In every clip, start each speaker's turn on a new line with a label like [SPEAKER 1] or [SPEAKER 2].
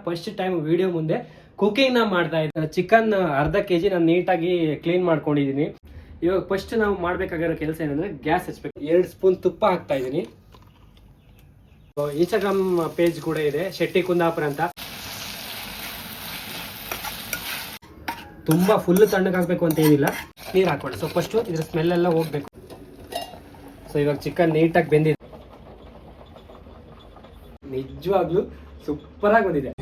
[SPEAKER 1] First time video ಮುಂದೆ cooking ನ ಮಾಡ್ತಾ ಇದ್ದೆ. ಚಿಕನ್ ಅರ್ಧ ಕೆಜಿ ನಾನು ನೀಟಾಗಿ ಕ್ಲೀನ್ ಮಾಡ್ಕೊಂಡಿದೀನಿ. ಇವಾಗ ಫಸ್ಟ್ ನಾವು ಮಾಡ್ಬೇಕಾಗಿರೋ ಕೆಲಸ ಏನಂದ್ರೆ ಗ್ಯಾಸ್ ಹಚ್ಬೇಕು. 2 ಸ್ಪೂನ್ ತುಪ್ಪ ಹಾಕ್ತಾ ಇದೀನಿ. ಇನ್ಸ್ಟಾಗ್ರಾಮ್ ಪೇಜ್ ಕೂಡ ಇದೆ, ಶೆಟ್ಟಿ ಕುಂದಾಪುರ ಅಂತ. ತುಂಬಾ ಫುಲ್ ತಣ್ಣಗಾಗಬೇಕು ಅಂತ ಏನಿಲ್ಲ, ನೀರು ಹಾಕೊಳ್ಳಿ. ಸೊ ಫಸ್ಟ್ ಇದ್ರ ಸ್ಮೆಲ್ ಎಲ್ಲ ಹೋಗ್ಬೇಕು. ಸೊ ಇವಾಗ ಚಿಕನ್ ನೀಟಾಗಿ ಬೆಂದಿದೆ, ನಿಜವಾಗ್ಲೂ ಸೂಪರ್ ಆಗಿ ಬಂದಿದೆ.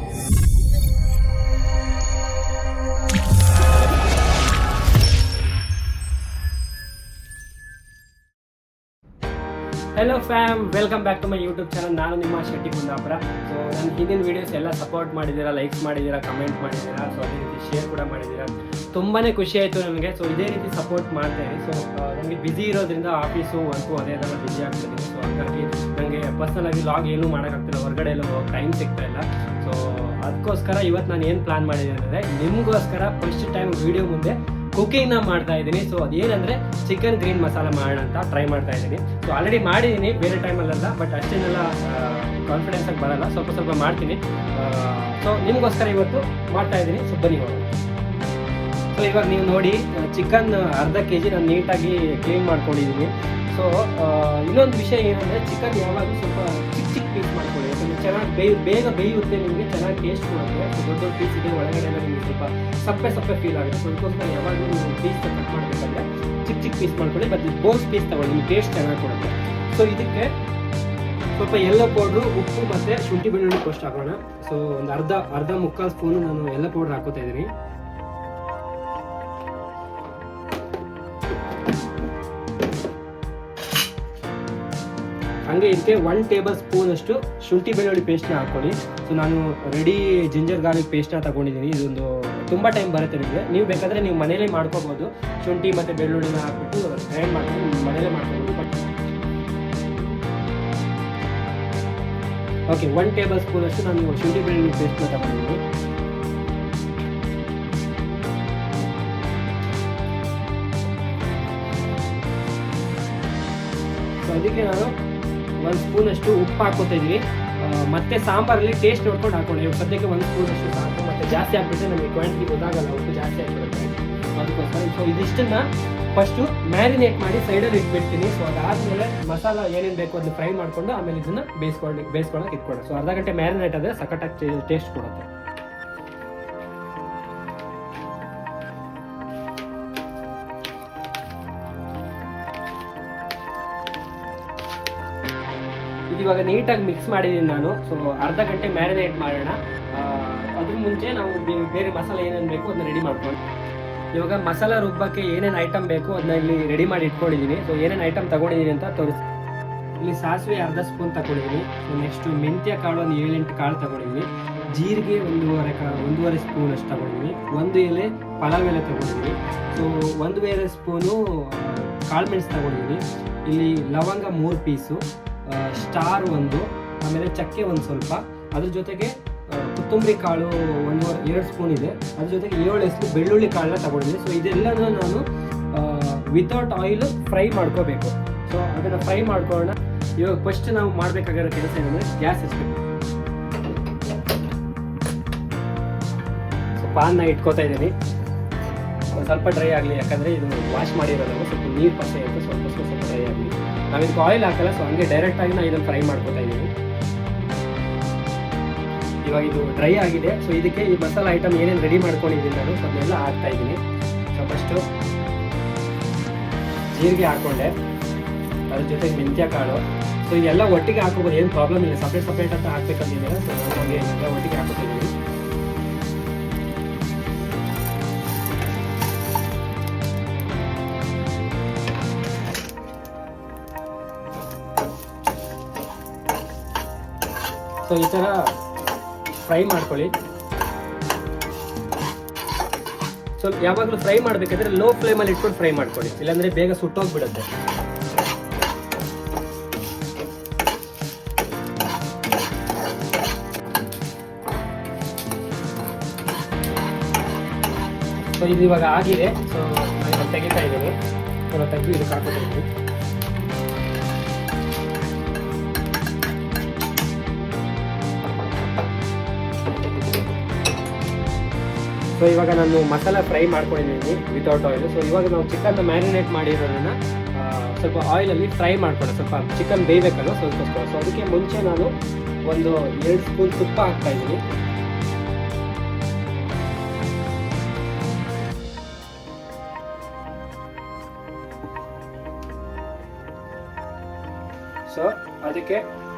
[SPEAKER 1] Hello fam, welcome back to my YouTube channel. ನಾನು ನಿಮ್ಮ ಶೆಟ್ಟಿ ಕುಂದಾಪುರ. ಸೊ ನನ್ನ ಹಿಂದಿನ ವೀಡಿಯೋಸ್ ಎಲ್ಲ ಸಪೋರ್ಟ್ ಮಾಡಿದ್ದೀರಾ, ಲೈಕ್ಸ್ ಮಾಡಿದ್ದೀರಾ, ಕಮೆಂಟ್ ಮಾಡಿದ್ದೀರಾ. ಸೊ ಅದೇ ರೀತಿ ಶೇರ್ ಕೂಡ ಮಾಡಿದ್ದೀರಾ. ತುಂಬಾ ಖುಷಿ ಆಯಿತು ನನಗೆ. ಸೊ ಇದೇ ರೀತಿ ಸಪೋರ್ಟ್ ಮಾಡ್ತಾ ಇರಿ. ಸೊ ನನಗೆ ಬ್ಯುಸಿ ಇರೋದ್ರಿಂದ ಆಫೀಸು ವರ್ಕು ಅದೇನೆಲ್ಲ ಬ್ಯುಸಿ ಆಗ್ತಿದ್ದೀನಿ. ಸೊ ಹಾಗಾಗಿ ನನಗೆ ಪರ್ಸನಲಾಗಿ ಲಾಗ್ ಏನೂ ಮಾಡೋಕ್ಕಾಗ್ತಿಲ್ಲ, ಹೊರಗಡೆ ಎಲ್ಲ ಹೋಗೋ ಟೈಮ್ ಸಿಗ್ತಾ ಇಲ್ಲ. ಸೊ ಅದಕ್ಕೋಸ್ಕರ ಇವತ್ತು ನಾನು ಏನು ಪ್ಲಾನ್ ಮಾಡಿದ್ದೀನಿ ಅಂದರೆ, ನಿಮಗೋಸ್ಕರ ಫಸ್ಟ್ ಟೈಮ್ ವಿಡಿಯೋ ಮುಂದೆ ಕುಕಿಂಗ್ ನ ಮಾಡ್ತಾ ಇದ್ದೀನಿ. ಸೊ ಅದೇನಂದ್ರೆ ಚಿಕನ್ ಗ್ರೀನ್ ಮಸಾಲ ಮಾಡೋಣ ಅಂತ ಟ್ರೈ ಮಾಡ್ತಾ ಇದ್ದೀನಿ. ಸೊ ಆಲ್ರೆಡಿ ಮಾಡಿದ್ದೀನಿ ಬೇರೆ ಟೈಮಲ್ಲೆಲ್ಲ, ಬಟ್ ಅಷ್ಟೇನೆಲ್ಲ ಕಾನ್ಫಿಡೆನ್ಸ್ ಆಗಿ ಬರಲ್ಲ, ಸ್ವಲ್ಪ ಮಾಡ್ತೀನಿ. ಸೊ ನಿಮಗೋಸ್ಕರ ಇವತ್ತು ಮಾಡ್ತಾ ಇದ್ದೀನಿ. ಸೊ ಬನ್ನಿ ಹೋಗೋಣ. ಸೊ ಇವಾಗ ನೀವು ನೋಡಿ, ಚಿಕನ್ ಅರ್ಧ ಕೆಜಿ ನಾನು ನೀಟಾಗಿ ಕ್ಲೀನ್ ಮಾಡ್ಕೊಂಡಿದ್ದೀನಿ. ಸೊ ಇನ್ನೊಂದು ವಿಷಯ ಏನಂದರೆ, ಚಿಕನ್ ಯಾವಾಗ ಸ್ವಲ್ಪ ಚಿಕ್ಕ ಪೀಸ್ ಮಾಡ್ಕೊಳ್ಳಿ, ಯಾಕಂದರೆ ಚೆನ್ನಾಗಿ ಬೇಗ ಬೇಯುತ್ತೆ, ನಿಮಗೆ ಚೆನ್ನಾಗಿ ಟೇಸ್ಟ್ ಕೊಡುತ್ತೆ. ಸೊ ದೊಡ್ಡ ಪೀಸ್ ಇದೆ, ಒಳಗಡೆ ಎಲ್ಲ ನಿಮಗೆ ಸ್ವಲ್ಪ ಸಪ್ಪೆ ಫೀಲ್ ಆಗುತ್ತೆ. ಸೊ ಅದಕ್ಕೋಸ್ಕರ ಯಾವಾಗಲೂ ನೀವು ಪೀಸ್ ಕಟ್ ಮಾಡಬೇಕಂದ್ರೆ ಚಿಕ್ಕ ಪೀಸ್ ಮಾಡ್ಕೊಳ್ಳಿ, ಬಟ್ ಬೋನ್ಸ್ ಪೀಸ್ ತಗೊಳ್ಳಿ, ನಿಮ್ಗೆ ಟೇಸ್ಟ್ ಚೆನ್ನಾಗಿ ಕೊಡುತ್ತೆ. ಸೊ ಇದಕ್ಕೆ ಸ್ವಲ್ಪ ಎಲ್ಲೋ ಪೌಡ್ರು, ಉಪ್ಪು ಮತ್ತು ಶುಂಠಿ ಬೆಳ್ಳುಳ್ಳಿ ಪೇಸ್ಟ್ ಹಾಕೋಣ. ಸೊ ಒಂದು ಅರ್ಧ ಮುಕ್ಕಾಲು ಸ್ಪೂನು ನಾನು ಎಲ್ಲೋ ಪೌಡ್ರ್ ಹಾಕೋತಾ ಇದ್ದೀನಿ. ಹಾಗೆ ಇದಕ್ಕೆ 1 ಟೇಬಲ್ ಸ್ಪೂನ್ ಅಷ್ಟು ಶುಂಠಿ ಬೆಳ್ಳುಳ್ಳಿ ಪೇಸ್ಟ್ನ ಹಾಕೊಳ್ಳಿ. ಸೊ ನಾನು ರೆಡಿ ಜಿಂಜರ್ ಗಾರ್ಲಿಕ್ ಪೇಸ್ಟ್ನ ತಗೊಂಡಿದ್ದೀನಿ. ಇದೊಂದು ತುಂಬ ಟೈಮ್ ಬರುತ್ತೆ ನಿಮಗೆ. ನೀವು ಬೇಕಾದರೆ ನೀವು ಮನೇಲೇ ಮಾಡ್ಕೋಬೋದು. ಶುಂಠಿ ಮತ್ತು ಬೆಳ್ಳುಳ್ಳಿನ ಹಾಕ್ಬಿಟ್ಟು ಗ್ರೈಂಡ್ ಮಾಡ್ಕೊಂಡು ಮನೇಲೇ ಮಾಡ್ಕೋಬೋದು. ಬಟ್ ಓಕೆ, 1 ಟೇಬಲ್ ಸ್ಪೂನ್ ಅಷ್ಟು ನಾನು ಶುಂಠಿ ಬೆಳ್ಳುಳ್ಳಿ ಪೇಸ್ಟ್ನ ತಗೊಂಡಿದ್ದೀನಿ. ಸೊ ಅದಕ್ಕೆ ನಾನು 1 ಸ್ಪೂನ್ ಅಷ್ಟು ಉಪ್ಪು ಹಾಕೋತಾ ಇದ್ದೀವಿ. ಮತ್ತೆ ಸಾಂಬಾರಲ್ಲಿ ಟೇಸ್ಟ್ ನೋಡ್ಕೊಂಡು ಹಾಕೊಳ್ಳಿ. ಸದ್ಯಕ್ಕೆ 1 ಸ್ಪೂನ್ ಅಷ್ಟು ಸಾಕು. ಮತ್ತೆ ಜಾಸ್ತಿ ಹಾಕ್ಬಿಟ್ರೆ ನಮಗೆ ಕ್ವಾಂಟಿಟಿ ಗೊತ್ತಾಗಲ್ಲ, ಉಪ್ಪು ಜಾಸ್ತಿ ಆಗಿಬಿಡುತ್ತೆ. ಅದಕ್ಕೋಸ್ಕರ ಸೊ ಇದಿಷ್ಟನ್ನು ಫಸ್ಟು ಮ್ಯಾರಿನೇಟ್ ಮಾಡಿ ಸೈಡಲ್ಲಿ ಇಟ್ಬಿಡ್ತೀನಿ. ಸೊ ಅದಾದಮೇಲೆ ಮಸಾಲ ಏನೇನು ಬೇಕು ಅದನ್ನ ಫ್ರೈ ಮಾಡಿಕೊಂಡು ಆಮೇಲೆ ಇದನ್ನು ಬೇಯಿಸ್ಕೊಳ್ಳೋಕೆ ಇಟ್ಕೊಳ್ಳಿ. ಸೊ ಅರ್ಧ ಗಂಟೆ ಮ್ಯಾರಿನೇಟ್ ಆದರೆ ಸಖತ್ತಾಗಿ ಟೇಸ್ಟ್ ಕೊಡುತ್ತೆ. ಇವಾಗ ನೀಟಾಗಿ ಮಿಕ್ಸ್ ಮಾಡಿದ್ದೀನಿ ನಾನು. ಸೊ ಅರ್ಧ ಗಂಟೆ ಮ್ಯಾರಿನೇಟ್ ಮಾಡೋಣ. ಅದ್ರ ಮುಂಚೆ ನಾವು ಬೇರೆ ಮಸಾಲೆ ಏನೇನು ಬೇಕು ಅದನ್ನ ರೆಡಿ ಮಾಡ್ಕೊಂಡು, ಇವಾಗ ಮಸಾಲ ರುಬ್ಬಕ್ಕೆ ಏನೇನು ಐಟಮ್ ಬೇಕು ಅದನ್ನ ಇಲ್ಲಿ ರೆಡಿ ಮಾಡಿ ಇಟ್ಕೊಂಡಿದ್ದೀನಿ. ಸೊ ಏನೇನು ಐಟಮ್ ತಗೊಂಡಿದ್ದೀನಿ ಅಂತ ತೋರಿಸಿ. ಇಲ್ಲಿ ಸಾಸಿವೆ ಅರ್ಧ ಸ್ಪೂನ್ ತಗೊಂಡಿದ್ದೀನಿ. ಸೊ ನೆಕ್ಸ್ಟು ಮೆಂತ್ಯ ಕಾಳು ಒಂದು 7-8 ಕಾಳು ತಗೊಂಡಿದ್ದೀನಿ. ಜೀರಿಗೆ 1.5 ಸ್ಪೂನ್ ಅಷ್ಟು ತಗೊಂಡಿದ್ದೀನಿ. 1 ಎಲೆ ಪಲಾವ್ ಎಲೆ ತಗೊಂಡಿದ್ದೀನಿ. ಸೊ 1 ಸ್ಪೂನು ಕಾಳು ಮೆಣಸು ತಗೊಂಡಿದ್ದೀನಿ. ಇಲ್ಲಿ ಲವಂಗ 3 ಪೀಸು, ಸ್ಟಾರ್ 1, ಆಮೇಲೆ ಚಕ್ಕೆ 1 ಸ್ವಲ್ಪ, ಅದ್ರ ಜೊತೆಗೆ ಕೊತ್ತಂಬರಿ ಕಾಳು 2 ಸ್ಪೂನ್ ಇದೆ. ಅದ್ರ ಜೊತೆಗೆ 7 ಎಸಳು ಬೆಳ್ಳುಳ್ಳಿ ಕಾಳನ್ನ ತಗೊಂಡಿದ್ದೀನಿ. ಸೊ ಇದೆಲ್ಲನೂ ನಾನು ವಿತೌಟ್ ಆಯಿಲ್ ಫ್ರೈ ಮಾಡ್ಕೋಬೇಕು. ಸೊ ಅದನ್ನು ಫ್ರೈ ಮಾಡ್ಕೊಳ್ಳೋಣ. ಇವಾಗ ಫಸ್ಟ್ ನಾವು ಮಾಡಬೇಕಾಗಿರೋ ಕೆಲಸ ಏನಂದರೆ, ಗ್ಯಾಸ್ ಹಚ್ಚಬೇಕು. ಸೊ ಪಾನ್ನ ಇಟ್ಕೋತಾ ಇದ್ದೀನಿ. ಸ್ವಲ್ಪ ಡ್ರೈ ಆಗಲಿ, ಯಾಕಂದರೆ ಇದು ವಾಶ್ ಮಾಡಿರೋದು ಸ್ವಲ್ಪ ನೀರು ಪಸ ಇರುತ್ತೆ. ಸ್ವಲ್ಪ ಡ್ರೈ ಆಗಲಿ. ನಾವು ಇದಕ್ಕೆ ಆಯಿಲ್ ಹಾಕಲ್ಲ. ಸೊ ಹಂಗೆ ಡೈರೆಕ್ಟಾಗಿ ನಾನು ಇದನ್ನು ಫ್ರೈ ಮಾಡ್ಕೋತಾ ಇದ್ದೀನಿ. ಇವಾಗ ಇದು ಡ್ರೈ ಆಗಿದೆ. ಸೊ ಇದಕ್ಕೆ ಈ ಮಸಾಲ ಐಟಮ್ ಏನೇನು ರೆಡಿ ಮಾಡ್ಕೊಂಡಿದ್ದೀನಿ ನಾನು, ಸೊ ಅದನ್ನೆಲ್ಲ ಹಾಕ್ತಾ ಇದ್ದೀನಿ. ಸೊ ಫಸ್ಟು ಜೀರಿಗೆ ಹಾಕ್ಕೊಂಡೆ, ಅದ್ರ ಜೊತೆಗೆ ಮೆಂತ್ಯ ಕಾಳು. ಸೊ ಇದೆಲ್ಲ ಒಟ್ಟಿಗೆ ಹಾಕೋಬೋದು, ಏನು ಪ್ರಾಬ್ಲಮ್ ಇಲ್ಲ. ಸಪ್ರೇಟ್ ಅಂತ ಹಾಕ್ಬೇಕಂತಿದ್ದೀರ. ಸೊ ನಮಗೆ ಎಲ್ಲ ಒಟ್ಟಿಗೆ ಹಾಕೋತಿದ್ದೀನಿ. ಸೊ ಈ ಥರ ಫ್ರೈ ಮಾಡ್ಕೊಳ್ಳಿ. ಸೊ ಯಾವಾಗಲೂ ಫ್ರೈ ಮಾಡಬೇಕಾದ್ರೆ ಲೋ ಫ್ಲೇಮಲ್ಲಿ ಇಟ್ಕೊಂಡು ಫ್ರೈ ಮಾಡ್ಕೊಳ್ಳಿ, ಇಲ್ಲಾಂದರೆ ಬೇಗ ಸುಟ್ಟೋಗ್ಬಿಡುತ್ತೆ. ಸೊ ಇದು ಇವಾಗ ಆಗಿದೆ. ಸೊ ನಾನು ತೆಗಿತಾ ಇದ್ದೀನಿ. ತೆಗೆದು ಇದಕ್ಕೆ ಹಾಕೋತಾ ಇದ್ದೀನಿ. ಸೊ ಇವಾಗ ನಾನು ಮಸಾಲ ಫ್ರೈ ಮಾಡ್ಕೊಂಡಿದ್ದೀನಿ ವಿತೌಟ್ ಆಯಿಲ್. ಸೊ ಇವಾಗ ನಾವು ಚಿಕನ್ನ ಮ್ಯಾರಿನೇಟ್ ಮಾಡಿರೋದನ್ನು ಸ್ವಲ್ಪ ಆಯಿಲಲ್ಲಿ ಫ್ರೈ ಮಾಡ್ಕೊಳ್ಳೋಣ. ಸ್ವಲ್ಪ ಚಿಕನ್ ಬೇಯಬೇಕಲ್ಲ ಸ್ವಲ್ಪಸ್ಕೋಸ್ಕರ. ಸೊ ಅದಕ್ಕೆ ಮುಂಚೆ ನಾನು ಒಂದು 2 ಸ್ಪೂನ್ ತುಪ್ಪ ಹಾಕ್ತಾಯಿದ್ದೀನಿ. ಸೊ ಅದಕ್ಕೆ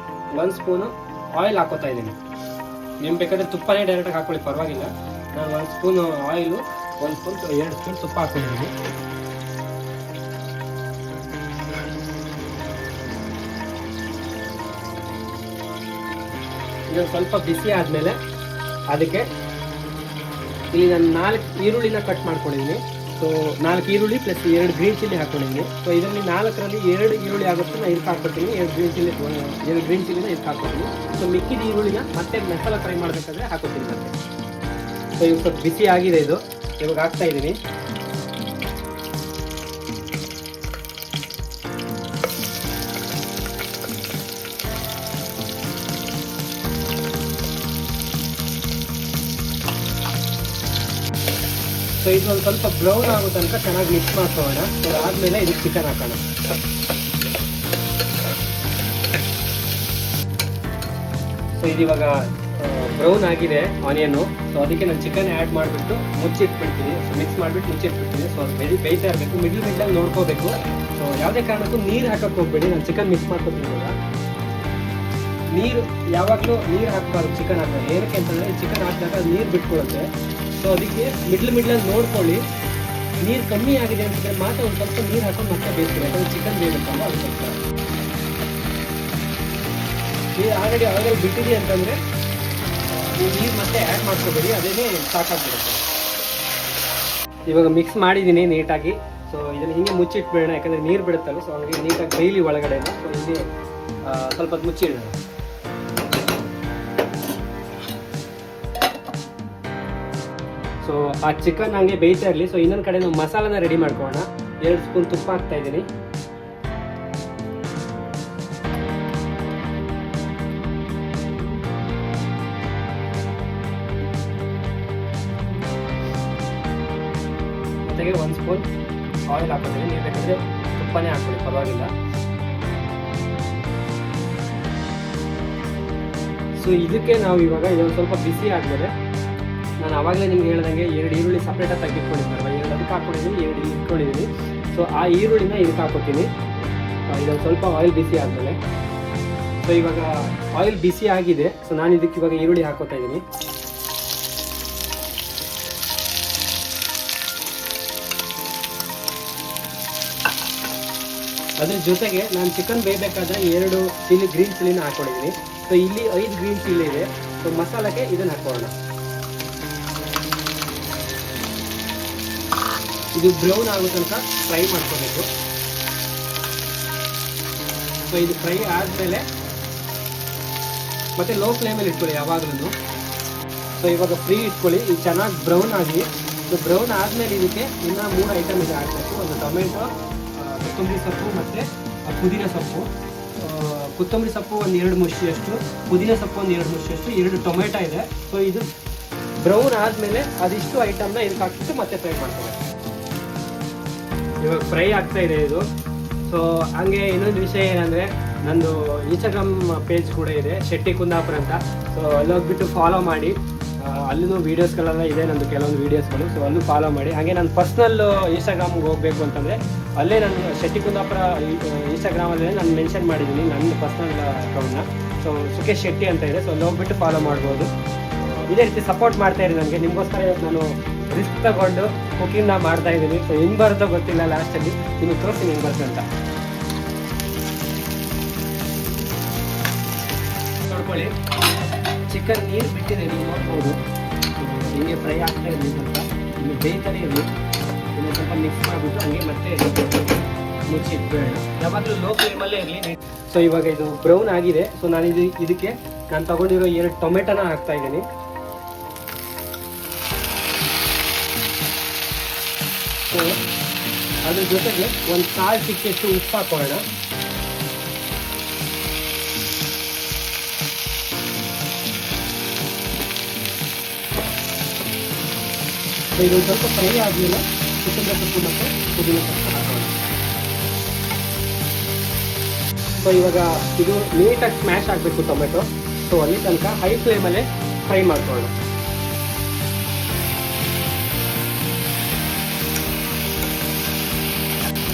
[SPEAKER 1] 1 ಸ್ಪೂನು ಆಯಿಲ್ ಹಾಕೋತಾ ಇದ್ದೀನಿ. ನೀವು ಬೇಕಾದರೆ ತುಪ್ಪನೇ ಡೈರೆಕ್ಟಾಗಿ ಹಾಕೊಳ್ಳಿ, ಪರವಾಗಿಲ್ಲ. ನಾನು 1 ಸ್ಪೂನು ಆಯಿಲು, 1 ಸ್ಪೂನ್ 2 ಸ್ಪೂನ್ ತುಪ್ಪ ಹಾಕೊಂಡಿದ್ದೀನಿ. ಇದು ಸ್ವಲ್ಪ ಬಿಸಿ ಆದಮೇಲೆ ಅದಕ್ಕೆ ಇಲ್ಲಿ ನಾನು 4 ಈರುಳ್ಳಿನ ಕಟ್ ಮಾಡ್ಕೊಂಡಿದ್ದೀನಿ. ಸೊ 4 ಈರುಳ್ಳಿ ಪ್ಲಸ್ 2 ಗ್ರೀನ್ ಚಿಲ್ಲಿ ಹಾಕ್ಕೊಂಡಿದ್ದೀನಿ. ಸೊ ಇದರಲ್ಲಿ 4ರಲ್ಲಿ 2 ಈರುಳ್ಳಿ ಆಗುತ್ತೆ ನಾನು ಇದಕ್ಕೆ ಹಾಕ್ಕೊಡ್ತೀನಿ, 2 ಗ್ರೀನ್ ಚಿಲ್ಲಿನ ಇದಕ್ಕೆ ಹಾಕ್ಕೊಡ್ತೀನಿ. ಸೊ ಮಿಕ್ಕಿದ ಈರುಳ್ಳಿನ ಮತ್ತೆ ಮಸಾಲ ಫ್ರೈ ಮಾಡಬೇಕಾದ್ರೆ ಹಾಕೋತೀನಿ ಮತ್ತೆ. ಸೊ ಇವಾಗ ಸ್ವಲ್ಪ ಬಿಸಿ ಆಗಿದೆ, ಇದು ಇವಾಗ ಹಾಕ್ತಾ ಇದ್ದೀನಿ. ಸೊ ಇದು ಒಂದು ಸ್ವಲ್ಪ ಬ್ರೌನ್ ಆಗೋ ತನಕ ಚೆನ್ನಾಗಿ ಮಿಕ್ಸ್ ಮಾಡ್ಕೊಳ್ಳೋಣ. ಸೊ ಆದಮೇಲೆ ಇದಕ್ಕೆ ಚಿಕನ್ ಹಾಕೋಣ. ಸೊ ಇದು ಇವಾಗ ಬ್ರೌನ್ ಆಗಿದೆ ಆನಿಯನ್ನು. ಸೊ ಅದಕ್ಕೆ ನಾನು ಚಿಕನ್ ಆ್ಯಡ್ ಮಾಡಿಬಿಟ್ಟು ಮುಚ್ಚಿಟ್ಬಿಡ್ತೀನಿ. ಸೊ ಮಿಕ್ಸ್ ಮಾಡಿಬಿಟ್ಟು ಮುಚ್ಚಿಟ್ಬಿಡ್ತೀನಿ. ಸೊ ಅದು ಬೇಯ್ತಾ ಇರಬೇಕು, ಮಿಡ್ಲಲ್ಲಿ ನೋಡ್ಕೋಬೇಕು. ಸೊ ಯಾವುದೇ ಕಾರಣಕ್ಕೂ ನೀರು ಹಾಕಕ್ಕೆ ಹೋಗ್ಬೇಡಿ. ನಾನು ಚಿಕನ್ ಮಿಕ್ಸ್ ಮಾಡ್ಕೊತೀನಿ ಇವಾಗ. ನೀರು ಯಾವಾಗಲೂ ನೀರು ಹಾಕಬಾರ್ದು ಚಿಕನ್ ಹಾಕಿದಾಗ. ಏನಕ್ಕೆ ಅಂತಂದರೆ ಚಿಕನ್ ಹಾಕಿದಾಗ ಅದು ನೀರು ಬಿಟ್ಕೊಳ್ಳುತ್ತೆ. ಸೊ ಅದಕ್ಕೆ ಮಿಡ್ಲಲ್ಲಿ ನೋಡ್ಕೊಳ್ಳಿ. ನೀರು ಕಮ್ಮಿ ಆಗಿದೆ ಅಂತಂದರೆ ಮಾತ್ರ ಒಂದು ಸ್ವಲ್ಪ ನೀರು ಹಾಕೊಂಡು ಮತ್ತೆ ಬೇಯಿಸ್ತೀವಿ. ಯಾಕಂದರೆ ಚಿಕನ್ ಬೇಯಬೇಕಲ್ಲ, ಅದು ಸ್ವಲ್ಪ ನೀರು ಆಲ್ರೆಡಿ ಆಯಿಲ್ ಬಿಟ್ಟಿದೆ ಅಂತಂದರೆ ನೀವು ನೀರು ಮತ್ತೆ ಆ್ಯಡ್ ಮಾಡ್ಕೋಬೇಡಿ, ಅದೇನೇ ಸಾಕಾಗ್ಬಿಡುತ್ತೆ. ಇವಾಗ ಮಿಕ್ಸ್ ಮಾಡಿದ್ದೀನಿ ನೀಟಾಗಿ. ಸೊ ಇದನ್ನು ಹಿಂಗೆ ಮುಚ್ಚಿಟ್ಬಿಡೋಣ, ಯಾಕಂದರೆ ನೀರು ಬಿಡುತ್ತಲ್ಲ. ಸೊ ಹಂಗೆ ನೀಟಾಗಿ ಡೈಲಿ ಒಳಗಡೆ. ಸೊ ಇಲ್ಲಿ ಸ್ವಲ್ಪ ಹೊತ್ತು ಮುಚ್ಚಿಡೋಣ. ಸೊ ಆ ಚಿಕನ್ ಹಂಗೆ ಬೇಯ್ತಾ ಇರಲಿ. ಸೊ ಇನ್ನೊಂದು ಕಡೆ ನಾವು ಮಸಾಲಾನ ರೆಡಿ ಮಾಡ್ಕೊಳ್ಳೋಣ. 2 ಸ್ಪೂನ್ ತುಪ್ಪ ಹಾಕ್ತಾ ಇದ್ದೀನಿ. ಜೊತೆಗೆ 1 ಸ್ಪೂನ್ ಆಯಿಲ್ ಹಾಕೋತೀನಿ. ನೀವು ಬೇಕಾದರೆ ತುಪ್ಪನೇ ಹಾಕೊಳ್ಳಿ, ಪರವಾಗಿಲ್ಲ. ಸೊ ಇದಕ್ಕೆ ನಾವು ಇವಾಗ ಇದೊಂದು ಸ್ವಲ್ಪ ಬಿಸಿ ಆದಮೇಲೆ ನಾನು ಆವಾಗಲೇ ನಿಮ್ಗೆ ಹೇಳ್ದಂಗೆ 2 ಈರುಳ್ಳಿ ಸಪ್ರೇಟಾಗಿ ತೆಗೆದುಕೊಂಡಿದ್ದಾರಲ್ಲ, 2 ಅದಕ್ಕೆ ಹಾಕ್ಕೊಂಡಿದ್ದೀನಿ, 2 ಇಟ್ಕೊಂಡಿದ್ದೀನಿ. ಸೊ ಆ ಈರುಳ್ಳಿನ ಇದಕ್ಕೆ ಹಾಕೋತೀನಿ. ಇದೊಂದು ಸ್ವಲ್ಪ ಆಯಿಲ್ ಬಿಸಿ ಆದಮೇಲೆ. ಸೊ ಇವಾಗ ಆಯಿಲ್ ಬಿಸಿ ಆಗಿದೆ. ಸೊ ನಾನು ಇದಕ್ಕೆ ಇವಾಗ ಈರುಳ್ಳಿ ಹಾಕೋತಾ ಇದ್ದೀನಿ. ಅದ್ರ ಜೊತೆಗೆ ನಾನು ಚಿಕನ್ ಬೇಯಬೇಕಾದ್ರೆ 2 ಗ್ರೀನ್ ಚಿಲ್ಲಿನ ಹಾಕೊಂಡಿದ್ದೀನಿ. ಸೊ ಇಲ್ಲಿ 5 ಗ್ರೀನ್ ಚಿಲ್ಲಿ ಇದೆ. ಸೊ ಮಸಾಲೆಗೆ ಇದನ್ನು ಹಾಕೋಣ. ಇದು ಬ್ರೌನ್ ಆಗೋ ತನಕ ಫ್ರೈ ಮಾಡ್ಕೋಬೇಕು. ಸೊ ಇದು ಫ್ರೈ ಆದಮೇಲೆ ಮತ್ತೆ ಲೋ ಫ್ಲೇಮಲ್ಲಿ ಇಟ್ಕೊಳ್ಳಿ ಯಾವಾಗಲೂ. ಸೊ ಇವಾಗ ಫ್ರೀ ಇಟ್ಕೊಳ್ಳಿ. ಇದು ಚೆನ್ನಾಗಿ ಬ್ರೌನ್ ಆಗಿ. ಸೊ ಬ್ರೌನ್ ಆದಮೇಲೆ ಇದಕ್ಕೆ ಇನ್ನೂ 3 ಐಟಮ್ ಇದೆ ಹಾಕಬೇಕು. ಒಂದು ಟೊಮೆಟೊ, ಕೊತ್ತಂಬರಿ ಸೊಪ್ಪು ಮತ್ತು ಪುದೀನ ಸೊಪ್ಪು. ಕೊತ್ತಂಬರಿ ಸೊಪ್ಪು ಒಂದು 2 ಮುಷ್ಟಿಯಷ್ಟು, ಪುದೀನ ಸೊಪ್ಪು ಒಂದು 2 ಮುಷ್ಟಿಯಷ್ಟು, 2 ಟೊಮೆಟೊ ಇದೆ. ಸೊ ಇದು ಬ್ರೌನ್ ಆದಮೇಲೆ ಅದಿಷ್ಟು ಐಟಮ್ನ ಇದಕ್ಕೆ ಹಾಕ್ಬಿಟ್ಟು ಮತ್ತೆ ಫ್ರೈ ಮಾಡ್ಕೋಬೇಕು. ಇವಾಗ ಫ್ರೈ ಆಗ್ತಾ ಇದೆ ಇದು. ಸೊ ಹಂಗೆ ಇನ್ನೊಂದು ವಿಷಯ ಏನಂದರೆ, ನಂದು ಇನ್ಸ್ಟಾಗ್ರಾಮ್ ಪೇಜ್ ಕೂಡ ಇದೆ, ಶೆಟ್ಟಿ ಕುಂದಾಪುರ ಅಂತ. ಸೊ ಅಲ್ಲಿ ಹೋಗ್ಬಿಟ್ಟು ಫಾಲೋ ಮಾಡಿ. ಅಲ್ಲೂ ವೀಡಿಯೋಸ್ಗಳೆಲ್ಲ ಇದೆ ನಂದು, ಕೆಲವೊಂದು ವೀಡಿಯೋಸ್ಗಳು. ಸೊ ಅಲ್ಲೂ ಫಾಲೋ ಮಾಡಿ. ಹಾಗೆ ನಾನು ಪರ್ಸ್ನಲ್ ಇನ್ಸ್ಟಾಗ್ರಾಮ್ಗೆ ಹೋಗಬೇಕು ಅಂತಂದರೆ ಅಲ್ಲೇ ನಾನು ಶೆಟ್ಟಿ ಕುಂದಾಪುರ ಇನ್ಸ್ಟಾಗ್ರಾಮಲ್ಲೇ ನಾನು ಮೆನ್ಷನ್ ಮಾಡಿದ್ದೀನಿ ನನ್ನ ಪರ್ಸ್ನಲ್ ಅಕೌಂಟ್ನ. ಸೊ ಸುಖೇಶ್ ಶೆಟ್ಟಿ ಅಂತ ಇದೆ. ಸೊ ಅಲ್ಲಿ ಹೋಗ್ಬಿಟ್ಟು ಫಾಲೋ ಮಾಡ್ಬೋದು. ಇದೇ ರೀತಿ ಸಪೋರ್ಟ್ ಮಾಡ್ತಾ ಇರಿ ನನಗೆ. ನಿಮಗೋಸ್ಕರ ನಾನು ರಿಸ್ಕ್ ತಗೊಂಡು ಕುಕಿಂಗ್ನ ಮಾಡ್ತಾ ಇದ್ದೀನಿ. ಸೊ ಹೆಂಗೆ ಬರುತ್ತೋ ಗೊತ್ತಿಲ್ಲ, ಲಾಸ್ಟಲ್ಲಿ ನಿಮಗೆ ತೋರಿಸ್ತೀನಿ ಹೆಂಗೆ ಬರುತ್ತೆ ಅಂತ. ನೋಡ್ಕೊಳ್ಳಿ, ಚಿಕನ್ ನೀರು ಬಿಟ್ಟಿದೆ, ನೀವು ನೋಡ್ಬೋದು. ಹಿಂಗೆ ಫ್ರೈ ಆಗ್ತಾ ಇರಲಿ, ಸ್ವಲ್ಪ ಇನ್ನು ಬೇಯ್ತಾನೆ ಇರಲಿ. ಇನ್ನು ಸ್ವಲ್ಪ ಮಿಕ್ಸ್ ಮಾಡಿಬಿಟ್ಟು ಹಂಗೆ ಮತ್ತೆ ಮುಚ್ಚಿ ಇಟ್ಬಿಡೋಣ. ಯಾವಾಗಲೂ ಲೋ ಫ್ಲೇಮಲ್ಲೇ ಇರಲಿ. ಸೊ ಇವಾಗ ಇದು ಬ್ರೌನ್ ಆಗಿದೆ. ಸೊ ನಾನು ಇದಕ್ಕೆ ನಾನು ತಗೊಂಡಿರೋ 2 ಟೊಮೆಟೊನ ಹಾಕ್ತಾ ಇದ್ದೀನಿ. ಸೊ ಅದ್ರ ಜೊತೆಗೆ ಒಂದು 1/4 ಚಿಟಿಕೆಯಷ್ಟು ಉಪ್ಪು ಹಾಕೋಣ. ಸೊ ಇದು ಸ್ವಲ್ಪ ಫ್ರೈ ಆದಮೇಲೆ ಕೊತ್ತಂಬರಿ ಸೊಪ್ಪು ಮತ್ತು ಪುದೀನ ಸೊಪ್ಪು ಹಾಕೋಣ. ಸೊ ಇವಾಗ ಇದು ನೀಟಾಗಿ ಸ್ಮ್ಯಾಶ್ ಆಗಬೇಕು ಟೊಮೆಟೊ. ಸೊ ಅಲ್ಲಿ ತನಕ ಹೈ ಫ್ಲೇಮಲ್ಲೇ ಫ್ರೈ ಮಾಡ್ಕೊಳ್ಳೋಣ.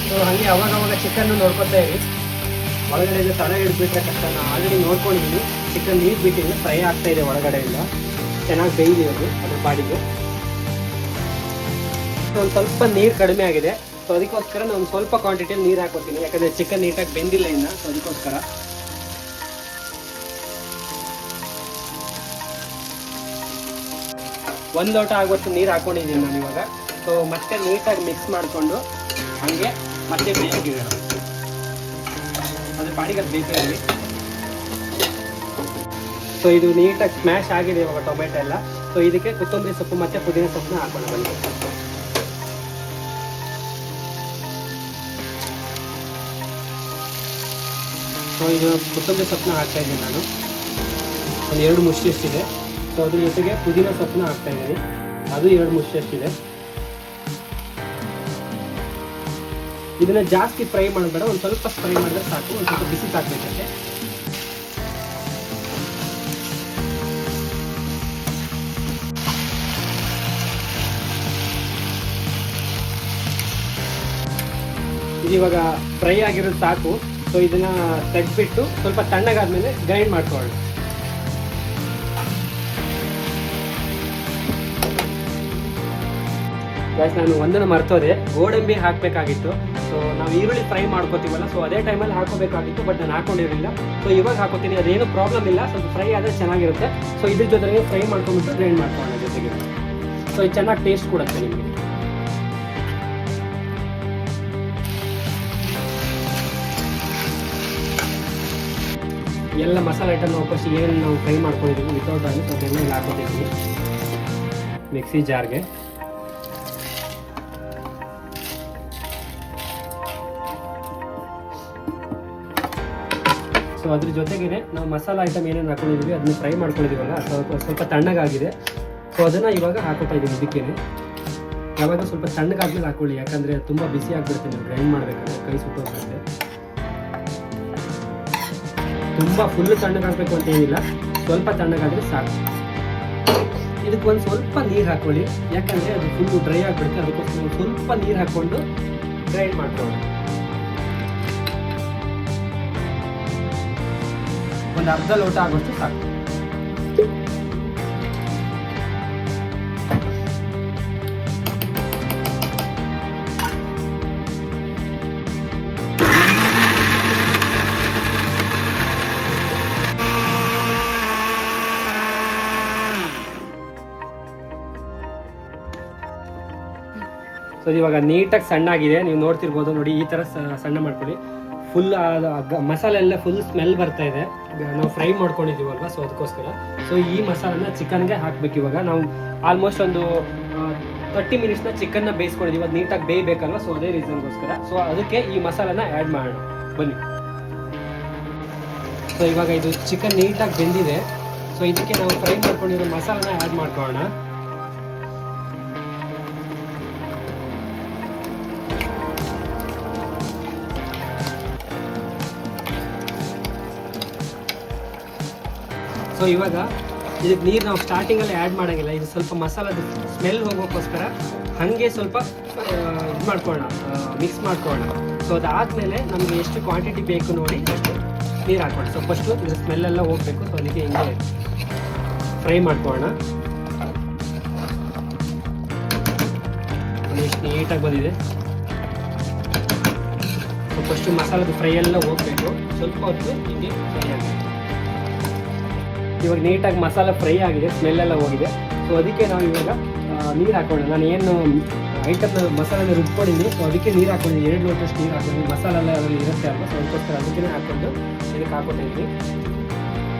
[SPEAKER 1] ಸೊ ಹಾಗೆ ಅವಾಗವಾಗ ಚಿಕನ್ನು ನೋಡ್ಕೊತಾ ಇರಿ. ಒಳಗಡೆಯಿಂದ ತಲೆ ಹಿಡಿದ್ಬಿಟ್ರೆ ಕಷ್ಟ. ನಾನು ಆಲ್ರೆಡಿ ನೋಡ್ಕೊಂಡಿದ್ದೀನಿ, ಚಿಕನ್ ನೀರು ಬಿಟ್ಟಿಲ್ಲ, ಫ್ರೈ ಆಗ್ತಾ ಇದೆ ಒಳಗಡೆಯಿಂದ, ಚೆನ್ನಾಗಿ ಬೇಯ್ಲಿ ಅದು ಅದ್ರ ಬಾಡಿಗೆ. ಒಂದು ಸ್ವಲ್ಪ ನೀರು ಕಡಿಮೆ ಆಗಿದೆ. ಸೊ ಅದಕ್ಕೋಸ್ಕರ ನಾನು ಒಂದು ಸ್ವಲ್ಪ ಕ್ವಾಂಟಿಟಿಯಲ್ಲಿ ನೀರು ಹಾಕೋತೀನಿ, ಯಾಕಂದರೆ ಚಿಕನ್ ನೀಟಾಗಿ ಬೆಂದಿಲ್ಲ ಇನ್ನು. ಸೊ ಅದಕ್ಕೋಸ್ಕರ ಒಂದು ಲೋಟ ಆಗುವಷ್ಟು ನೀರು ಹಾಕೊಂಡಿದ್ದೀನಿ ನಾನು ಇವಾಗ. ಸೊ ಮತ್ತೆ ನೀಟಾಗಿ ಮಿಕ್ಸ್ ಮಾಡಿಕೊಂಡು ಹಾಗೆ ಮತ್ತೆ ಬೇಯಿಸಿರೋಣ. ಅದ್ರ ಬಾಡಿಗೆ ಅದು ಬೇಯಿಸಿರಲಿ. ಸೊ ಇದು ನೀಟಾಗಿ ಸ್ಮ್ಯಾಶ್ ಆಗಿದೆ ಇವಾಗ ಟೊಮೆಟೊ ಎಲ್ಲ. ಸೊ ಇದಕ್ಕೆ ಕೊತ್ತಂಬರಿ ಸೊಪ್ಪು ಮತ್ತು ಪುದೀನ ಸೊಪ್ಪನ್ನ ಹಾಕೊಂಡು ಬನ್ನಿ. ಸೊ ಇದು ಕೊತ್ತಂಬರಿ ಸೊಪ್ಪನ್ನ ಹಾಕ್ತಾ ಇದ್ದೀನಿ ನಾನು, ಒಂದು 2 ಮುಷ್ಟಿಯಷ್ಟಿದೆ. ಸೊ ಅದ್ರ ಜೊತೆಗೆ ಪುದೀನ ಸೊಪ್ಪನ್ನ ಹಾಕ್ತಾ ಇದ್ದೀನಿ, ಅದು 2 ಮುಷ್ಟಿಯಷ್ಟಿದೆ. ಇದನ್ನ ಜಾಸ್ತಿ ಫ್ರೈ ಮಾಡಬೇಡ, ಒಂದು ಸ್ವಲ್ಪ ಫ್ರೈ ಮಾಡಿದ್ರೆ ಸಾಕು. ಒಂದು ಸ್ವಲ್ಪ ಬಿಸಿ ಸಾಕಬೇಕಂತೆ. ಇದು ಇವಾಗ ಫ್ರೈ ಆಗಿರೋದು ಸಾಕು. ಸೊ ಇದನ್ನ ತೆಗೆದ್ಬಿಟ್ಟು ಸ್ವಲ್ಪ ತಣ್ಣಗಾದ್ಮೇಲೆ ಗ್ರೈಂಡ್ ಮಾಡ್ಕೊಳ್ಳೋಣ. ನಾನು ಒಂದನ್ನು ಮರ್ತೋದೆ, ಗೋಡಂಬಿ ಹಾಕಬೇಕಾಗಿತ್ತು. ಸೊ ನಾವು ಈರುಳ್ಳಿ ಫ್ರೈ ಮಾಡ್ಕೋತೀವಲ್ಲ, ಸೊ ಅದೇ ಟೈಮಲ್ಲಿ ಹಾಕೋಬೇಕಾಗಿತ್ತು, ಬಟ್ ನಾನು ಹಾಕೊಂಡಿರಲಿಲ್ಲ. ಸೊ ಇವಾಗ ಹಾಕೋತೀನಿ, ಅದೇನು ಪ್ರಾಬ್ಲಮ್ ಇಲ್ಲ. ಸ್ವಲ್ಪ ಫ್ರೈ ಆದರೆ ಚೆನ್ನಾಗಿರುತ್ತೆ. ಸೊ ಇದ್ರ ಜೊತೆಗೆ ಫ್ರೈ ಮಾಡ್ಕೊಂಡ್ಬಿಟ್ಟು ಗ್ರೈಂಡ್ ಮಾಡ್ಕೊಳ್ಳೋಣ ಜೊತೆಗೆ. ಸೊ ಇದು ಚೆನ್ನಾಗಿ ಟೇಸ್ಟ್ ಕೊಡುತ್ತೆ ನಿಮಗೆ. ಎಲ್ಲ ಮಸಾಲೆ ಐಟಮ್ ವಾಪಸ್ ಏನು ನಾವು ಫ್ರೈ ಮಾಡ್ಕೊಂಡಿದ್ದೀವಿ ವಿತೌಟ್ ಆಗಿ, ಸೊ ಅದೆಲ್ಲ ಹಾಕೋತಿದ್ದೀವಿ ಮಿಕ್ಸಿ ಜಾರ್ಗೆ. ಸೊ ಅದ್ರ ಜೊತೆಗೇ ನಾವು ಮಸಾಲೆ ಐಟಮ್ ಏನೇನು ಹಾಕೊಂಡಿದ್ದೀವಿ ಅದನ್ನ ಫ್ರೈ ಮಾಡ್ಕೊಂಡಿದ್ದೀವಲ್ಲ, ಸ್ವಲ್ಪ ತಣ್ಣಗಾಗಿದೆ. ಸೊ ಅದನ್ನು ಇವಾಗ ಹಾಕೋತಾ ಇದ್ದೀವಿ ಇದಕ್ಕೆ. ಯಾವಾಗ ಸ್ವಲ್ಪ ತಣ್ಣಗಾದ್ಮೇಲೆ ಹಾಕೊಳ್ಳಿ, ಯಾಕಂದರೆ ತುಂಬ ಬಿಸಿ ಆಗಿಬಿಡುತ್ತೆ. ನೀವು ಗ್ರೈಂಡ್ ಮಾಡಬೇಕಾದ್ರೆ ಕೈ ಸುಟ್ಟೋಗ್ಬಿಡುತ್ತೆ. ತುಂಬ ಫುಲ್ ತಣ್ಣಗಾಗಬೇಕು ಅಂತ ಏನಿಲ್ಲ, ಸ್ವಲ್ಪ ತಣ್ಣಗಾದರೆ ಸಾಕು. ಇದಕ್ಕೆ ಒಂದು ಸ್ವಲ್ಪ ನೀರು ಹಾಕೊಳ್ಳಿ, ಯಾಕಂದರೆ ಅದು ಫುಲ್ಲು ಡ್ರೈ ಆಗಿಬಿಡುತ್ತೆ. ಅದಕ್ಕೋಸ್ಕರ ಸ್ವಲ್ಪ ನೀರು ಹಾಕ್ಕೊಂಡು ಗ್ರೈಂಡ್ ಮಾಡ್ಕೊಳ್ಳೋಣ. ಒಂದು ಅರ್ಧ ಲೋಟ ಆಗೋಷ್ಟು ಸಾಕು. ಸೊ ಇವಾಗ ನೀಟಾಗಿ ಸಣ್ಣಾಗಿದೆ, ನೀವು ನೋಡ್ತಿರ್ಬೋದು ನೋಡಿ. ಈ ಥರ ಸಣ್ಣ ಮಾಡ್ಕೊಳ್ಳಿ. ಫುಲ್ ಮಸಾಲೆ ಎಲ್ಲ ಫುಲ್ ಸ್ಮೆಲ್ ಬರ್ತಾ ಇದೆ, ನಾವು ಫ್ರೈ ಮಾಡ್ಕೊಂಡಿದ್ದೀವಲ್ವ. ಸೊ ಅದಕ್ಕೋಸ್ಕರ ಸೊ ಈ ಮಸಾಲನ್ನ ಚಿಕನ್ಗೆ ಹಾಕ್ಬೇಕು. ಇವಾಗ ನಾವು ಆಲ್ಮೋಸ್ಟ್ ಒಂದು 30 ಮಿನಿಟ್ಸ್ನ ಚಿಕನ್ನ ಬೇಯಿಸ್ಕೊಂಡಿದ್ದೀವಿ, ಅದು ನೀಟಾಗಿ ಬೇಯಬೇಕಲ್ವ. ಸೊ ಅದೇ ರೀಸನ್ಗೋಸ್ಕರ ಸೊ ಅದಕ್ಕೆ ಈ ಮಸಾಲನ ಆ್ಯಡ್ ಮಾಡೋಣ ಬನ್ನಿ. ಸೊ ಇವಾಗ ಇದು ಚಿಕನ್ ನೀಟಾಗಿ ಬೆಂದಿದೆ. ಸೊ ಇದಕ್ಕೆ ನಾವು ಫ್ರೈ ಮಾಡ್ಕೊಂಡಿರೋ ಮಸಾಲನ ಆ್ಯಡ್ ಮಾಡ್ಕೊಳ್ಳೋಣ. ಸೊ ಇವಾಗ ಇದಕ್ಕೆ ನೀರು ನಾವು ಸ್ಟಾರ್ಟಿಂಗಲ್ಲಿ ಆ್ಯಡ್ ಮಾಡೋಂಗಿಲ್ಲ. ಇದು ಸ್ವಲ್ಪ ಮಸಾಲದ ಸ್ಮೆಲ್ ಹೋಗೋಕ್ಕೋಸ್ಕರ ಹಾಗೆ ಸ್ವಲ್ಪ ಇದು ಮಾಡ್ಕೊಳ್ಳೋಣ, ಮಿಕ್ಸ್ ಮಾಡ್ಕೊಳ್ಳೋಣ. ಸೊ ಅದಾದಮೇಲೆ ನಮಗೆ ಎಷ್ಟು ಕ್ವಾಂಟಿಟಿ ಬೇಕು ನೋಡಿ ಅಷ್ಟು ನೀರು ಹಾಕೋಣ. ಸೊ ಫಸ್ಟು ಇದು ಸ್ಮೆಲ್ಲೆಲ್ಲ ಹೋಗಬೇಕು. ಸೊ ಅದಕ್ಕೆ ಹಿಂಗೆ ಫ್ರೈ ಮಾಡ್ಕೊಳ್ಳೋಣ. ಎಷ್ಟು ನೀಟಾಗಿ ಬಂದಿದೆ. ಸೊ ಫಸ್ಟು ಮಸಾಲದ ಫ್ರೈ ಎಲ್ಲ ಹೋಗಬೇಕು, ಸ್ವಲ್ಪ ಹೊತ್ತು ಹಿಂಗೆ ಫ್ರೈ ಆಗುತ್ತೆ. ಇವಾಗ ನೀಟಾಗಿ ಮಸಾಲ ಫ್ರೈ ಆಗಿದೆ, ಸ್ಮೆಲ್ಲೆಲ್ಲ ಹೋಗಿದೆ. ಸೊ ಅದಕ್ಕೆ ನಾವು ಇವಾಗ ನೀರು ಹಾಕೋಣ. ನಾನು ಏನು ಐಟಮ್ನ ಮಸಾಲೆನ ರುಬ್ಕೊಂಡಿದ್ದೀನಿ, ಸೊ ಅದಕ್ಕೆ ನೀರು ಹಾಕೊಂಡಿದ್ದೀನಿ. 2 ಲೋಟಷ್ಟು ನೀರು ಹಾಕೊಂಡಿದ್ದೀನಿ. ಮಸಾಲೆ ಎಲ್ಲ ಅದರಲ್ಲಿ ಇರುತ್ತೆ ಅಲ್ವಾ, ಸೊ ಅದಕ್ಕೋಸ್ಕರ ಅದಕ್ಕೆ ಹಾಕ್ಕೊಂಡು ಇದಕ್ಕೆ ಹಾಕೊಂಡಿದ್ದೀನಿ.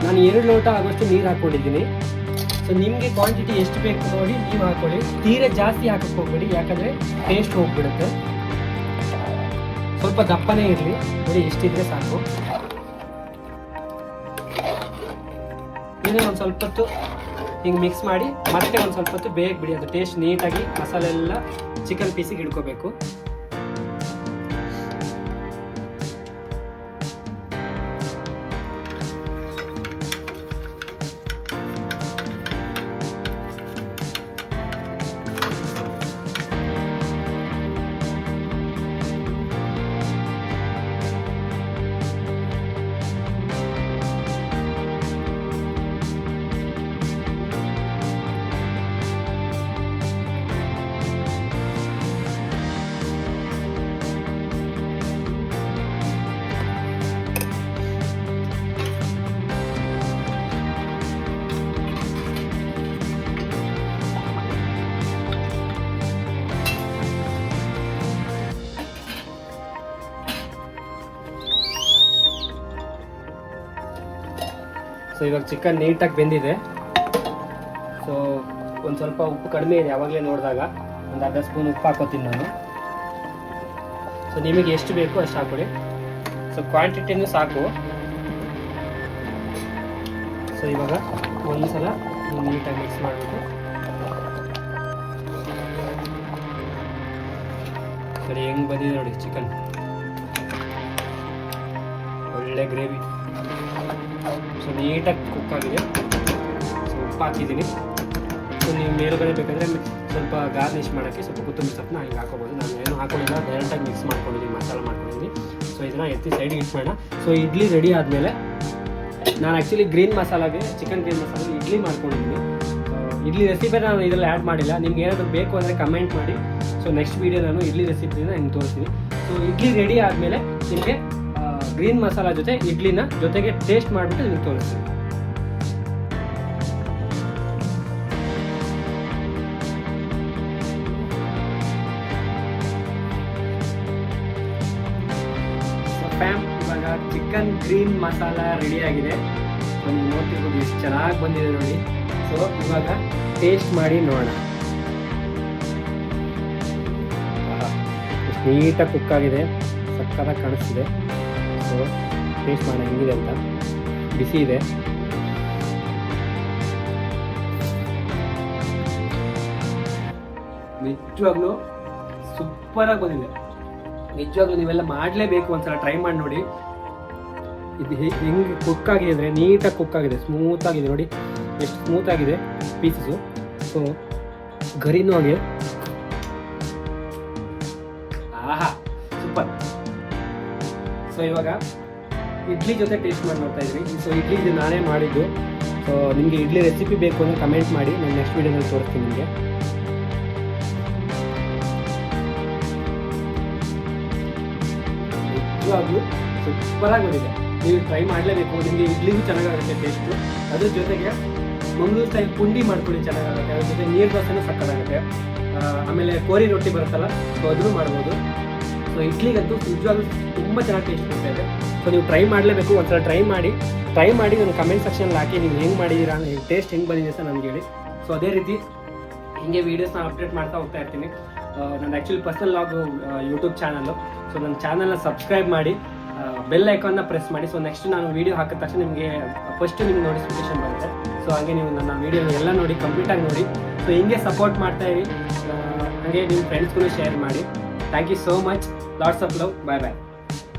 [SPEAKER 1] ನಾನು 2 ಲೋಟ ಆಗೋಷ್ಟು ನೀರು ಹಾಕ್ಕೊಂಡಿದ್ದೀನಿ. ಸೊ ನಿಮಗೆ ಕ್ವಾಂಟಿಟಿ ಎಷ್ಟು ಬೇಕು ನೋಡಿ ನೀವು ಹಾಕೊಳ್ಳಿ. ತೀರಾ ಜಾಸ್ತಿ ಹಾಕಕ್ಕೆ ಹೋಗ್ಬೇಡಿ, ಯಾಕಂದರೆ ಟೇಸ್ಟ್ ಹೋಗ್ಬಿಡುತ್ತೆ. ಸ್ವಲ್ಪ ದಪ್ಪನೇ ಇರಲಿ ನೋಡಿ, ಎಷ್ಟಿದ್ರೆ ಸಾಕು. ಇದನ್ನ ಒಂದು ಸ್ವಲ್ಪ ಹೊತ್ತು ಹಿಂಗೆ ಮಿಕ್ಸ್ ಮಾಡಿ ಮತ್ತೆ ಒಂದು ಸ್ವಲ್ಪ ಹೊತ್ತು ಬೇಗ ಬಿಡಿ, ಅದು ಟೇಸ್ಟ್ ನೀಟಾಗಿ ಮಸಾಲೆ ಎಲ್ಲ ಚಿಕನ್ ಪೀಸಿಗೆ ಹಿಡ್ಕೋಬೇಕು. ಸೊ ಇವಾಗ ಚಿಕನ್ ನೀಟಾಗಿ ಬೆಂದಿದೆ. ಸೊ ಒಂದು ಸ್ವಲ್ಪ ಉಪ್ಪು ಕಡಿಮೆ ಇದೆ, ಯಾವಾಗಲೇ ನೋಡಿದಾಗ ಒಂದು ಅರ್ಧ ಸ್ಪೂನ್ ಉಪ್ಪು ಹಾಕೋತೀನಿ ನಾನು. ಸೊ ನಿಮಗೆ ಎಷ್ಟು ಬೇಕು ಅಷ್ಟು ಹಾಕೊಳ್ಳಿ. ಸೊ ಕ್ವಾಂಟಿಟಿನೂ ಸಾಕು. ಸೊ ಇವಾಗ ಒಂದು ಸಲ ನೀಟಾಗಿ ಮಿಕ್ಸ್ ಮಾಡಿಬಿಟ್ಟು ಸರಿ ಹೆಂಗೆ ಬಂದಿದೆ ನೋಡಿ ಚಿಕನ್, ಒಳ್ಳೆ ಗ್ರೇವಿ. ಸೊ ನೀಟಾಗಿ ಕುಕ್ ಆಗಿದೆ. ಸೊ ಉಪ್ಪು ಹಾಕಿದ್ದೀನಿ. ಸೊ ನೀವು ಮೇಲುಗಡೆ ಬೇಕಂದರೆ ಸ್ವಲ್ಪ ಗಾರ್ನಿಷ್ ಮಾಡೋಕ್ಕೆ ಸ್ವಲ್ಪ ಕೊತ್ತಂಬರಿ ಸೊಪ್ಪನ್ನ ಹಿಂಗೆ ಹಾಕೋಬೋದು. ನಾನು ಏನು ಹಾಕೊಂಡಿಲ್ಲ, ಡೈರೆಕ್ಟಾಗಿ ಮಿಕ್ಸ್ ಮಾಡ್ಕೊಂಡಿದ್ದೀನಿ, ಮಸಾಲೆ ಮಾಡ್ಕೊಂಡಿದ್ದೀನಿ. ಸೊ ಇದನ್ನು ಎತ್ತಿ ಸೈಡಿಗೆ ಇಟ್ಕೊಳ್ಳೋಣ. ಸೊ ಇಡ್ಲಿ ರೆಡಿ ಆದಮೇಲೆ ನಾನು ಆ್ಯಕ್ಚುಲಿ ಗ್ರೀನ್ ಮಸಾಲಾಗೆ ಚಿಕನ್ ಗ್ರೀನ್ ಮಸಾಲೆ ಇಡ್ಲಿ ಮಾಡ್ಕೊಂಡಿದ್ದೀನಿ. ಇಡ್ಲಿ ರೆಸಿಪಿ ನಾನು ಇದರಲ್ಲಿ ಆ್ಯಡ್ ಮಾಡಿಲ್ಲ. ನಿಮ್ಗೆ ಏನಾದರೂ ಬೇಕು ಅಂದರೆ ಕಮೆಂಟ್ ಮಾಡಿ. ಸೊ ನೆಕ್ಸ್ಟ್ ವೀಡಿಯೋ ನಾನು ಇಡ್ಲಿ ರೆಸಿಪಿನ ನಿಮ್ಗೆ ತೋರಿಸ್ತೀನಿ. ಸೊ ಇಡ್ಲಿ ರೆಡಿ ಆದಮೇಲೆ ನಿಮಗೆ ಗ್ರೀನ್ ಮಸಾಲ ಜೊತೆ ಇಡ್ಲಿನ ಜೊತೆಗೆ ಟೇಸ್ಟ್ ಮಾಡಿಬಿಟ್ಟು ನಿಮ್ಗೆ ತೋರಿಸ್ತೀನಿ. ಫ್ಯಾಮ್ ಇವಾಗ ಚಿಕನ್ ಗ್ರೀನ್ ಮಸಾಲ ರೆಡಿ ಆಗಿದೆ. ಸೊ ನೀವು ನೋಡ್ತಿರ್ಬೋದು ಎಷ್ಟು ಚೆನ್ನಾಗಿ ಬಂದಿದೆ ನೋಡಿ. ಸೊ ಇವಾಗ ಟೇಸ್ಟ್ ಮಾಡಿ ನೋಡೋಣ. ಎಷ್ಟು ನೀಟಾಗಿ ಕುಕ್ ಆಗಿದೆ, ಸಕ್ಕತ್ತಾಗಿ ಕಾಣಿಸ್ತಿದೆ. ಸೊ ಟೇಸ್ಟ್ ಮಾಡೋಣ ಹೆಂಗಿದೆ ಅಂತ. ಬಿಸಿ ಇದೆ. ನಿಜವಾಗ್ಲೂ ಸೂಪರಾಗಿ ಬಂದಿದೆ. ನಿಜವಾಗ್ಲೂ ನೀವೆಲ್ಲ ಮಾಡಲೇಬೇಕು, ಒಂದ್ಸಲ ಟ್ರೈ ಮಾಡಿ ನೋಡಿ. ಇದು ಹೆಂಗೆ ಕುಕ್ ಆಗಿದೆ ಅಂದರೆ ನೀಟಾಗಿ ಕುಕ್ ಆಗಿದೆ, ಸ್ಮೂತಾಗಿದೆ ನೋಡಿ, ಎಷ್ಟು ಸ್ಮೂತಾಗಿದೆ ಪೀಸಸ್ಸು. ಸೊ ಗರಿನೂ ಹಾಗೆ ಆಹಾ ಸೂಪರ್. ಸೊ ಇವಾಗ ಇಡ್ಲಿ ಜೊತೆ ಟೇಸ್ಟ್ ಮಾಡಿ ನೋಡ್ತಾ ಇದ್ದೀನಿ. ಸೊ ಇಡ್ಲಿ ಇದು ನಾನೇ ಮಾಡಿದ್ದು. ಸೊ ನಿಮಗೆ ಇಡ್ಲಿ ರೆಸಿಪಿ ಬೇಕು ಅಂದರೆ ಕಮೆಂಟ್ ಮಾಡಿ, ನಾನು ನೆಕ್ಸ್ಟ್ ವೀಡಿಯೋದಲ್ಲಿ ತೋರಿಸ್ತೀನಿ ನಿಮಗೆ. ನಿಜವಾಗ್ಲೂ ಸೂಪರಾಗಿ ಬಂದಿದೆ. ನೀವು ಟ್ರೈ ಮಾಡಲೇಬೇಕು. ನಿಮಗೆ ಇಡ್ಲಿಗೂ ಚೆನ್ನಾಗಾಗುತ್ತೆ ಟೇಸ್ಟು. ಅದ್ರ ಜೊತೆಗೆ ಮಂಗಳೂರು ಸ್ಟೈಲ್ ಪುಂಡಿ ಮಾಡ್ಕೊಳ್ಳಿ, ಚೆನ್ನಾಗಾಗುತ್ತೆ. ಅದ್ರ ಜೊತೆ ನೀರು ದೋಸೆನೂ ಸಕ್ಕತ್ತಾಗುತ್ತೆ. ಆಮೇಲೆ ಕೋರಿ ರೊಟ್ಟಿ ಬರುತ್ತಲ್ಲ, ಸೊ ಅದನ್ನು ಮಾಡ್ಬೋದು. ಸೊ ಇಡ್ಲಿಗಂತೂ ನಿಜವಾಗ್ಲೂ ತುಂಬ ಚೆನ್ನಾಗಿ ಟೇಸ್ಟ್ ಬರ್ತಾ ಇದೆ. ಸೊ ನೀವು ಟ್ರೈ ಮಾಡಲೇಬೇಕು. ಒಂದ್ಸಲ ಟ್ರೈ ಮಾಡಿ ನಾನು ಕಮೆಂಟ್ ಸೆಕ್ಷನಲ್ಲಿ ಹಾಕಿ ನೀವು ಹೆಂಗೆ ಮಾಡಿದ್ದೀರಾ, ಟೇಸ್ಟ್ ಹೆಂಗೆ ಬಂದಿದೆ ಅಂತ ನನಗೆ ಹೇಳಿ. ಸೊ ಅದೇ ರೀತಿ ಹಿಂಗೆ ವೀಡಿಯೋಸ್ನ ಅಪ್ಡೇಟ್ ಮಾಡ್ತಾ ಹೋಗ್ತಾ ಇರ್ತೀನಿ. ನನ್ನ actually personal log YouTube channel. So ನನ್ನ ಚಾನಲ್ನ ಸಬ್ಸ್ಕ್ರೈಬ್ ಮಾಡಿ, ಬೆಲ್ ಐಕಾನ್ನ ಪ್ರೆಸ್ ಮಾಡಿ. ಸೊ ನೆಕ್ಸ್ಟ್ ನಾನು ವೀಡಿಯೋ ಹಾಕಿದ ತಕ್ಷಣ ನಿಮಗೆ ಫಸ್ಟ್ ನಿಮ್ಗೆ ನೋಟಿಫಿಕೇಶನ್ ಬರುತ್ತೆ. ಸೊ ಹಾಗೆ ನೀವು ನನ್ನ ವೀಡಿಯೋ ಎಲ್ಲ ನೋಡಿ, ಕಂಪ್ಲೀಟಾಗಿ ನೋಡಿ. ಸೊ ಹಿಂಗೆ ಸಪೋರ್ಟ್ ಮಾಡ್ತಾ ಇರಿ. ಹಾಗೆ ನಿಮ್ಮ ಫ್ರೆಂಡ್ಸ್ಗೂ ಶೇರ್ ಮಾಡಿ. Thank you so much. Lots of love. Bye bye.